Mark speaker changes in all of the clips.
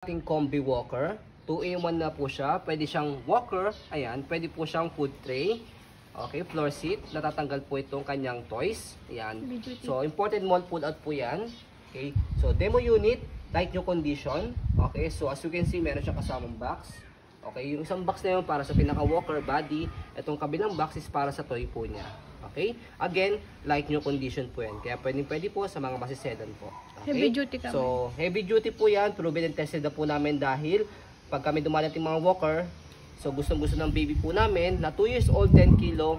Speaker 1: Ating combi walker, 2-in-1 na po siya. Pwede siyang walker, ayan, pwede po siyang food tray. Okay, floor seat, natatanggal po itong kanyang toys. Ayan. So, imported mall pull out po yan. Okay, so demo unit, tight new condition. Okay, so as you can see, meron siyang kasamang box. Okay, yung isang box na yun para sa pinaka-walker body. Itong kabilang box is para sa toy po niya. Okay, again, light new condition po yan. Kaya pwede po sa mga masisedan po. Okay?
Speaker 2: Heavy duty kami.
Speaker 1: So, heavy duty po yan. Proven and tested na po namin dahil pag kami dumadating mga walker, so gustong-gusto ng baby po namin na 2 years old, 10 kilo,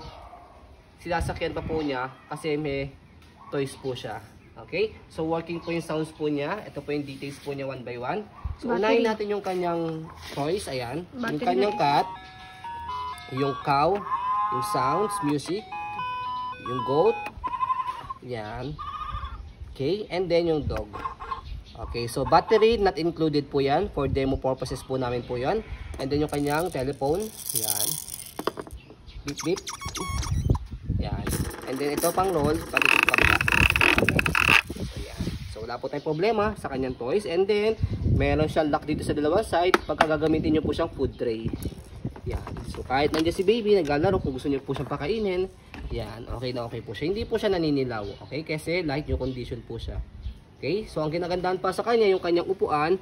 Speaker 1: sinasakyan pa po niya kasi may toys po siya. Okay? So, working po yung sounds po niya. Ito po yung details po niya one by one. So, unahin natin yung kanyang toys. Ayan. Yung kanyang cat, yung cow, yung sounds, music, yung goat. Yan. Okay. And then yung dog. Okay. So, battery not included po yan. For demo purposes po namin po yan. And then yung kanyang telephone. Yan. Beep beep. Yan. And then ito pang roll. Pati ito kabila. So, yan. So, wala po tayong problema sa kanyang toys. And then, meron siyang lock dito sa dalawang side. Pagka gagamitin nyo po siyang food tray. Yan. So, kahit nandiyan si baby, naglalaro, kung gusto nyo po siyang pakainin, yan, okay na okay po siya. Hindi po siya naninilaw, okay? Kasi light yung condition po siya. Okay? So, ang ginagandahan pa sa kanya, yung kanyang upuan,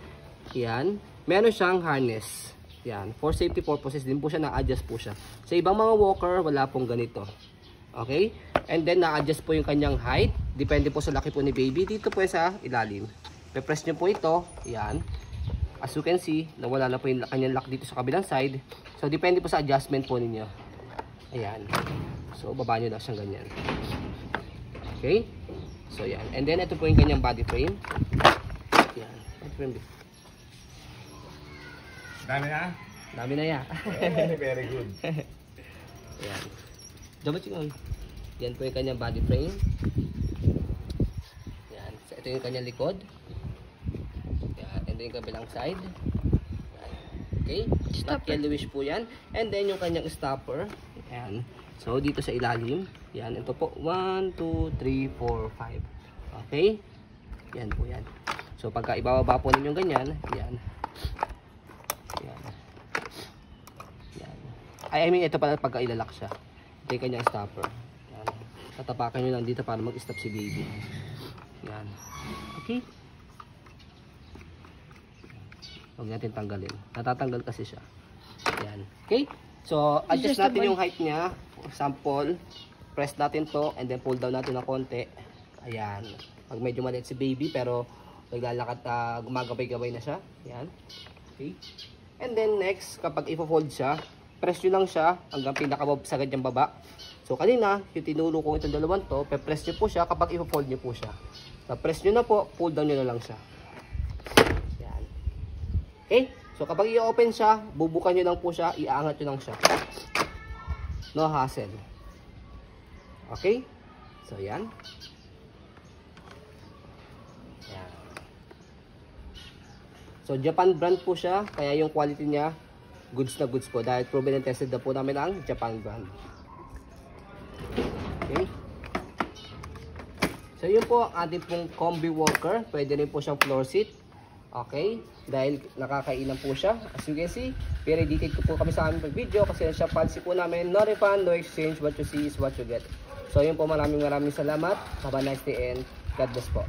Speaker 1: yan, meron siyang harness. Yan, for safety purposes din po siya, na-adjust po siya. Sa ibang mga walker, wala pong ganito. Okay? And then, na-adjust po yung kanyang height. Depende po sa laki po ni baby. Dito po sa ilalim. Pe-press nyo po ito, yan. As you can see, nawala na po yung kanyang lock dito sa kabilang side. So, depende po sa adjustment po ninyo. Ayan. So, baba nyo na siyang ganyan. Okay? So, yan. And then, ito po yung kanyang body frame. Yan. Body frame.
Speaker 3: Dami na?
Speaker 1: Dami na yan.
Speaker 3: Very good.
Speaker 1: Ayan. Dapat yun. Yan po yung kanyang body frame. Yan. So, ito yung kanyang likod. Yan. And then, yung kabilang side. Yan. Okay? Not yellowish po yan. And then, yung kanyang stopper. Ayan. So, dito sa ilalim, yan, ito po, 1, 2, 3, 4, 5. Okay? Yan po yan. So, pagka ibababa po ninyo ganyan, yan. Yan. Yan. I mean, ito pala pagka ilalak siya. Ito yung kanyang stopper. Yan. Tatapakan nyo lang dito para mag-stop si baby. Yan. Okay? Huwag natin tanggalin. Natatanggal kasi siya. Yan. Okay? So, adjust natin yung height niya. Sample, press natin to and then pull down natin ng konti. Ayan. Pag medyo maliit si baby pero naglalakad, gumagabay-gabay na siya. Ayan. Okay. And then next, kapag i-fold siya, press nyo lang siya hanggang pinakasagad niyang baba. So kanina, yung tinulo ko itong dalawang to, pe-press nyo po siya kapag i-fold nyo po siya. So, press nyo na po, pull down nyo na lang siya. Ayan. Okay. So kapag i-open siya, bubukan nyo lang po siya, iaangat nyo lang siya. No hassle. Okay? So, yan. Yan. So, Japan brand po siya. Kaya yung quality niya, goods na goods po. Dahil proven and tested na po namin ang Japan brand. Okay? So, yun po ang ating pong combi walker. Pwede rin po siyang floor seat. Okay, dahil nakakainan po siya. As you can see, very detailed ko po kami sa aming video kasi siya policy po namin, no refund, no exchange, what you see is what you get. So yun po, maraming salamat. Have a nice day and God bless po.